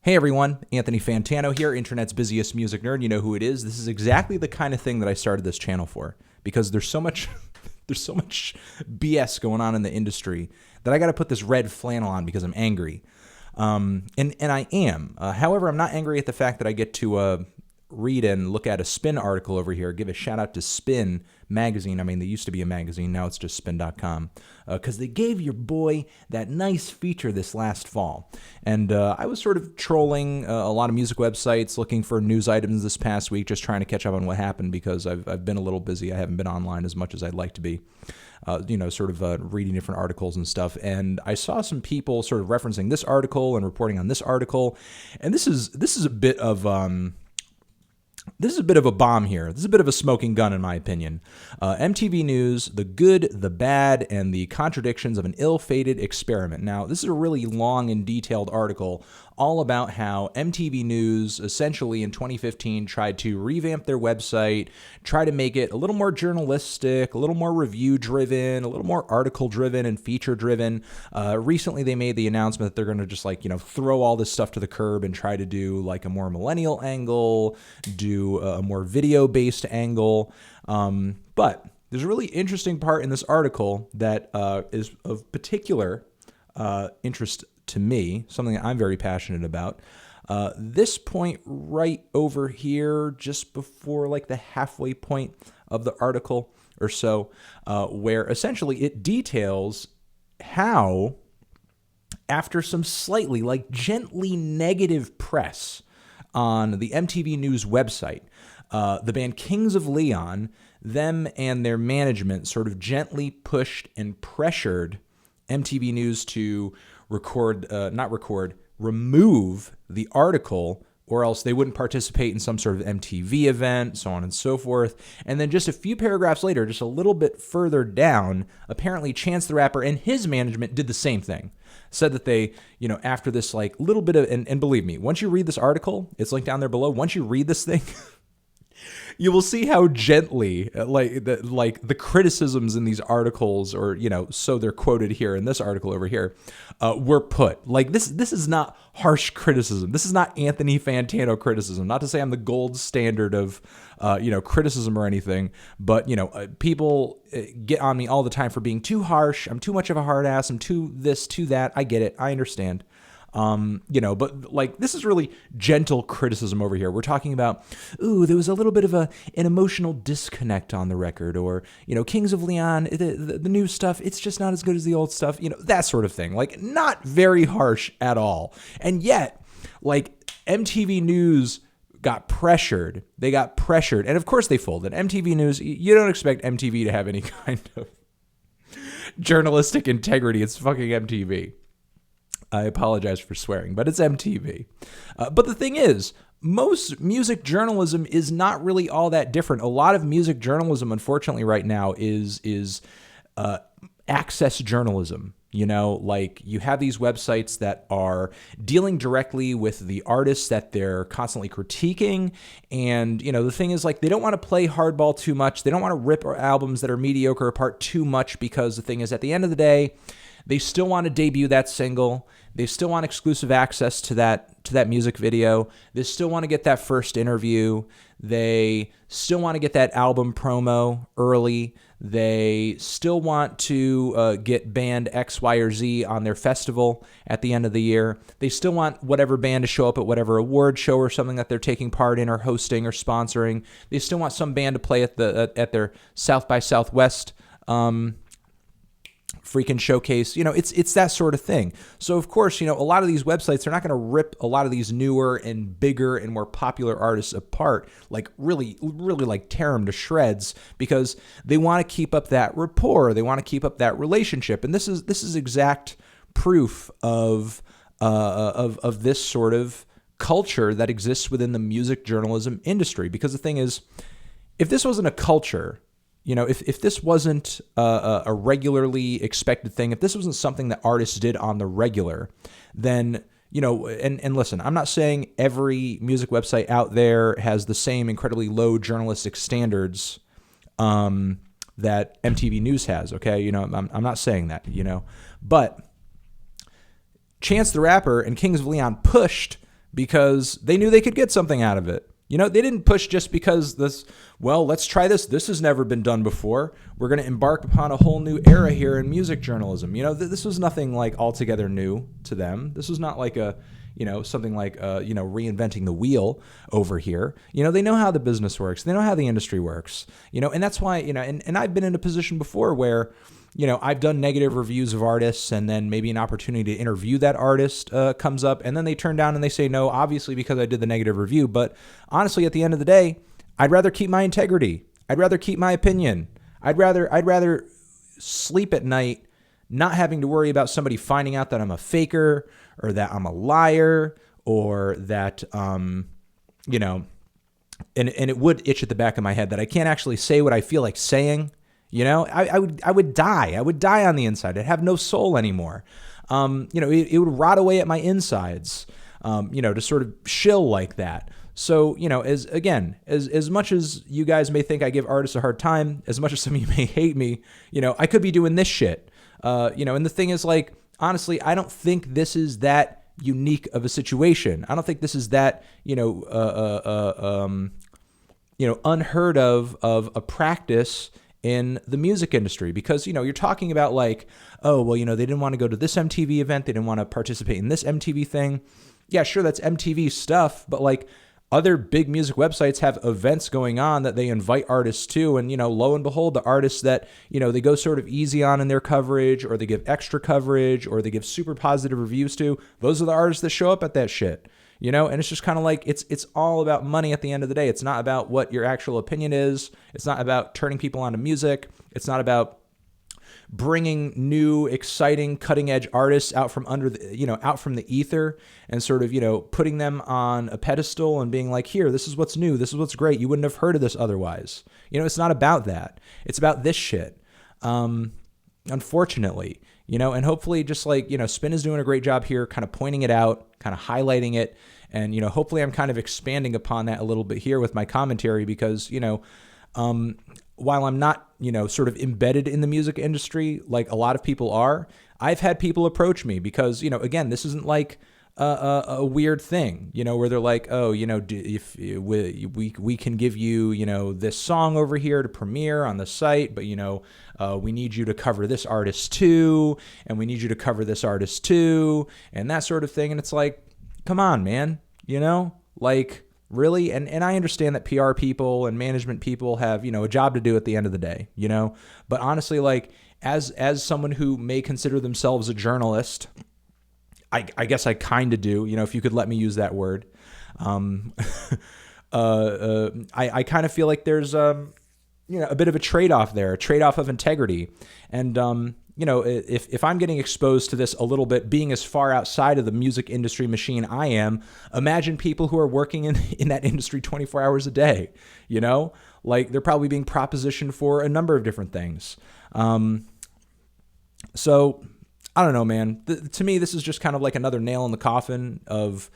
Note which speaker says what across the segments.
Speaker 1: Hey everyone, Anthony Fantano here, internet's busiest music nerd. You know who it is. This is exactly the kind of thing that I started this channel for, because there's so much BS going on in the industry that I got to put this red flannel on because I'm angry. And I am. However, I'm not angry at the fact that I get to read and look at a Spin article over here. Give a shout out to Spin magazine. I mean, they used to be a magazine. Now it's just spin.com. Because they gave your boy that nice feature this last fall. And I was sort of trolling a lot of music websites, looking for news items this past week, just trying to catch up on what happened because I've been a little busy. I haven't been online as much as I'd like to be. Reading different articles and stuff. And I saw some people sort of referencing this article and reporting on this article. And this is a bit of a bomb here. This is a bit of a smoking gun, in my opinion. MTV News, the good, the bad, and the contradictions of an ill-fated experiment. Now, this is a really long and detailed article all about how MTV News, essentially in 2015, tried to revamp their website, try to make it a little more journalistic, a little more review-driven, a little more article-driven and feature-driven. Recently, they made the announcement that they're going to just throw all this stuff to the curb and try to do like a more millennial angle, do a more video-based angle. But there's a really interesting part in this article that is of particular interest to me, something that I'm very passionate about. This point right over here, just before like the halfway point of the article or so, where essentially it details how, after some slightly, gently negative press on the MTV News website, the band Kings of Leon, them and their management sort of gently pushed and pressured MTV News to remove the article, or else they wouldn't participate in some sort of MTV event, so on and so forth. And then just a few paragraphs later, just a little bit further down, apparently Chance the Rapper and his management did the same thing. Said that they, after this little bit of, and believe me, once you read this article, it's linked down there below. Once you read this thing, you will see how gently, the criticisms in these articles, or so they're quoted here in this article over here, were put. This is not harsh criticism. This is not Anthony Fantano criticism. Not to say I'm the gold standard of, criticism or anything, but people get on me all the time for being too harsh. I'm too much of a hard ass. I'm too this, too that. I get it. I understand. But this is really gentle criticism over here. We're talking about, there was a little bit of an emotional disconnect on the record, or, Kings of Leon, the new stuff, it's just not as good as the old stuff, that sort of thing. Not very harsh at all. And yet, MTV News got pressured. They got pressured. And of course they folded. MTV News, you don't expect MTV to have any kind of journalistic integrity. It's fucking MTV. I apologize for swearing, but it's MTV. But the thing is, most music journalism is not really all that different. A lot of music journalism, unfortunately, right now is access journalism. You have these websites that are dealing directly with the artists that they're constantly critiquing. And, the thing is, they don't want to play hardball too much. They don't want to rip albums that are mediocre apart too much, because the thing is, at the end of the day, they still want to debut that single. They still want exclusive access to that music video. They still want to get that first interview. They still want to get that album promo early. They still want to get band X, Y, or Z on their festival at the end of the year. They still want whatever band to show up at whatever award show or something that they're taking part in or hosting or sponsoring. They still want some band to play at their South by Southwest freaking showcase. It's that sort of thing. So of course, a lot of these websites are not going to rip a lot of these newer and bigger and more popular artists apart, really tear them to shreds, because they want to keep up that rapport. They want to keep up that relationship. And this is exact proof of this sort of culture that exists within the music journalism industry. Because the thing is, if this wasn't a culture, if this wasn't a regularly expected thing, if this wasn't something that artists did on the regular, then, and listen, I'm not saying every music website out there has the same incredibly low journalistic standards that MTV News has, okay? I'm not saying that, but Chance the Rapper and Kings of Leon pushed because they knew they could get something out of it. You know, they didn't push just because let's try this. This has never been done before. We're going to embark upon a whole new era here in music journalism. You know, this was nothing like altogether new to them. This was not like something like, reinventing the wheel over here. You know, they know how the business works. They know how the industry works, you know, and that's why, you know, and I've been in a position before where, you know, I've done negative reviews of artists, and then maybe an opportunity to interview that artist comes up, and then they turn down and they say no, obviously because I did the negative review. But honestly, at the end of the day, I'd rather keep my integrity. I'd rather keep my opinion. I'd rather sleep at night not having to worry about somebody finding out that I'm a faker or that I'm a liar or that, and it would itch at the back of my head that I can't actually say what I feel like saying. You know, I would die. I would die on the inside. I'd have no soul anymore. It would rot away at my insides, to sort of shill like that. So, you know, as much as you guys may think I give artists a hard time, as much as some of you may hate me, you know, I could be doing this shit. And the thing is, like, honestly, I don't think this is that unique of a situation. I don't think this is that, unheard of a practice in the music industry, because, you know, you're talking about like, oh, well, you know, they didn't want to go to this MTV event. They didn't want to participate in this MTV thing. Yeah, sure, that's MTV stuff. But like other big music websites have events going on that they invite artists to. And, you know, lo and behold, the artists that, you know, they go sort of easy on in their coverage, or they give extra coverage, or they give super positive reviews to, those are the artists that show up at that shit. You know, and it's just kind of like, it's all about money at the end of the day. It's not about what your actual opinion is. It's not about turning people onto music. It's not about bringing new, exciting, cutting edge artists out from out from the ether and sort of, you know, putting them on a pedestal and being like, here, this is what's new. This is what's great. You wouldn't have heard of this otherwise. You know, it's not about that. It's about this shit. Unfortunately, you know, and hopefully just like, you know, Spin is doing a great job here, kind of pointing it out, kind of highlighting it. And, you know, hopefully I'm kind of expanding upon that a little bit here with my commentary, because, you know, while I'm not, you know, sort of embedded in the music industry, like a lot of people are, I've had people approach me because, you know, again, this isn't like a weird thing, you know, where they're like, oh, you know, if we can give you, you know, this song over here to premiere on the site, but, you know, we need you to cover this artist too, and we need you to cover this artist too, and that sort of thing. And it's like, come on, man, you know, like, really? And I understand that PR people and management people have, you know, a job to do at the end of the day, you know, but honestly, like, as someone who may consider themselves a journalist, I guess I kind of do, you know, if you could let me use that word. I kind of feel like there's, a bit of a trade-off there, a trade-off of integrity. And, you know, if I'm getting exposed to this a little bit, being as far outside of the music industry machine I am, imagine people who are working in that industry 24 hours a day, you know, like they're probably being propositioned for a number of different things. So I don't know, man. To me, this is just kind of like another nail in the coffin of,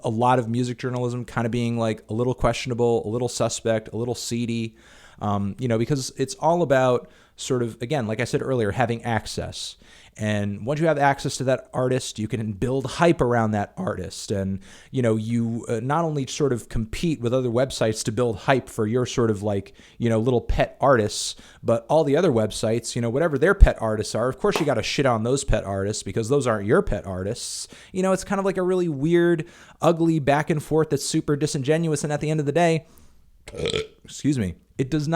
Speaker 1: a lot of music journalism kind of being like a little questionable, a little suspect, a little seedy, because it's all about sort of, again, like I said earlier, having access. And once you have access to that artist, you can build hype around that artist. And, you know, you not only sort of compete with other websites to build hype for your sort of like, you know, little pet artists, but all the other websites, you know, whatever their pet artists are, of course you got to shit on those pet artists because those aren't your pet artists. You know, it's kind of like a really weird, ugly back and forth that's super disingenuous. And at the end of the day, excuse me, it doesn't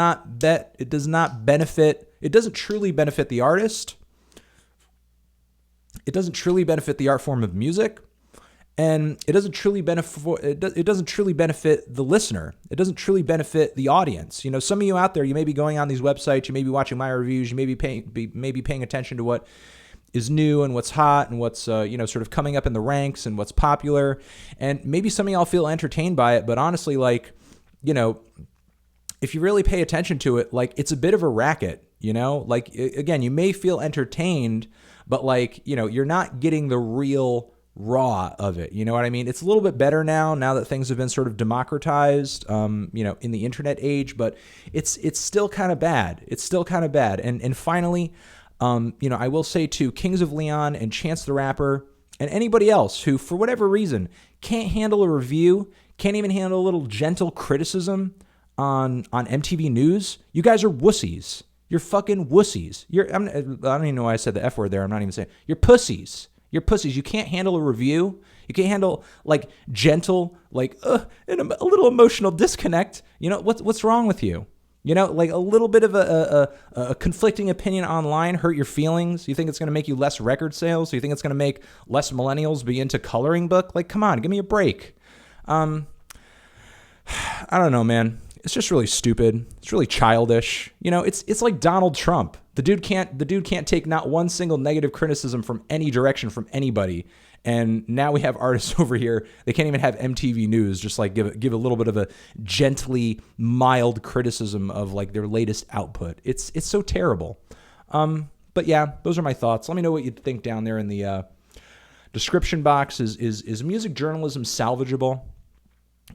Speaker 1: truly benefit the artist. It doesn't truly benefit the art form of music, and it doesn't truly benefit the listener. It doesn't truly benefit the audience. You know, some of you out there, you may be going on these websites, you may be watching my reviews, you may be paying attention to what is new and what's hot and what's sort of coming up in the ranks and what's popular, and maybe some of y'all feel entertained by it. But honestly, like, you know, if you really pay attention to it, like, it's a bit of a racket. You know, like, again, you may feel entertained, but like, you know, you're not getting the real raw of it. You know what I mean? It's a little bit better now that things have been sort of democratized, in the internet age, but it's still kind of bad. It's still kind of bad. And finally, I will say to Kings of Leon and Chance the Rapper, and anybody else who, for whatever reason, can't handle a review, can't even handle a little gentle criticism on MTV News, you guys are wussies. You're fucking wussies. I don't even know why I said the F word there. I'm not even saying. You're pussies. You're pussies. You can't handle a review. You can't handle like gentle, like and a little emotional disconnect. You know what's wrong with you? You know, like a little bit of a conflicting opinion online hurt your feelings. You think it's going to make you less record sales? You think it's going to make less millennials be into coloring book? Like, come on, give me a break. I don't know, man. It's just really stupid. It's really childish. You know, it's like Donald Trump. The dude can't take not one single negative criticism from any direction from anybody. And now we have artists over here. They can't even have MTV News just like give a little bit of a gently mild criticism of like their latest output. It's so terrible. But yeah, those are my thoughts. Let me know what you think down there in the description box. Is music journalism salvageable?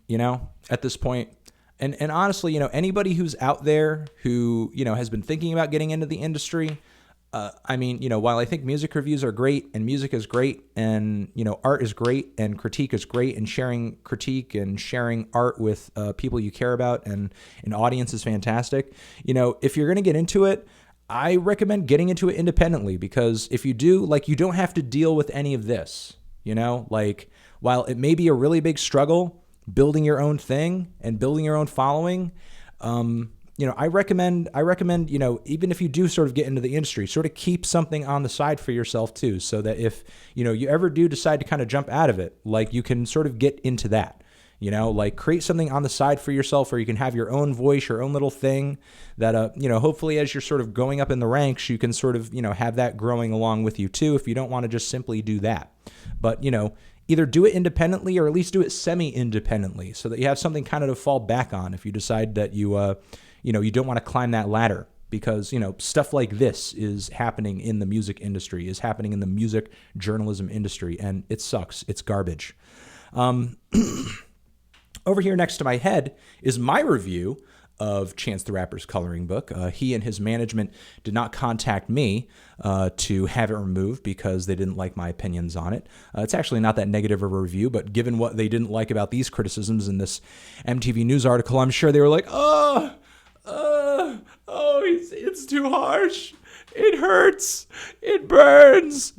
Speaker 1: You know, at this point. And honestly, you know, anybody who's out there who, you know, has been thinking about getting into the industry, I mean, you know, while I think music reviews are great and music is great and, you know, art is great and critique is great and sharing critique and sharing art with people you care about and an audience is fantastic. You know, if you're going to get into it, I recommend getting into it independently, because if you do, like, you don't have to deal with any of this, you know, like, while it may be a really big struggle building your own thing and building your own following, you know, I recommend, you know, even if you do sort of get into the industry, sort of keep something on the side for yourself too, so that if, you know, you ever do decide to kind of jump out of it, like you can sort of get into that, you know, like create something on the side for yourself where you can have your own voice, your own little thing that, you know, hopefully as you're sort of going up in the ranks, you can sort of, you know, have that growing along with you too, if you don't want to just simply do that. But, you know, either do it independently or at least do it semi-independently so that you have something kind of to fall back on if you decide that you know, you don't want to climb that ladder, because, you know, stuff like this is happening in the music industry, is happening in the music journalism industry, and it sucks. It's garbage. Over here next to my head is my review of Chance the Rapper's coloring book. He and his management did not contact me to have it removed because they didn't like my opinions on it. It's actually not that negative of a review, but given what they didn't like about these criticisms in this MTV News article, I'm sure they were like, it's too harsh. It hurts. It burns.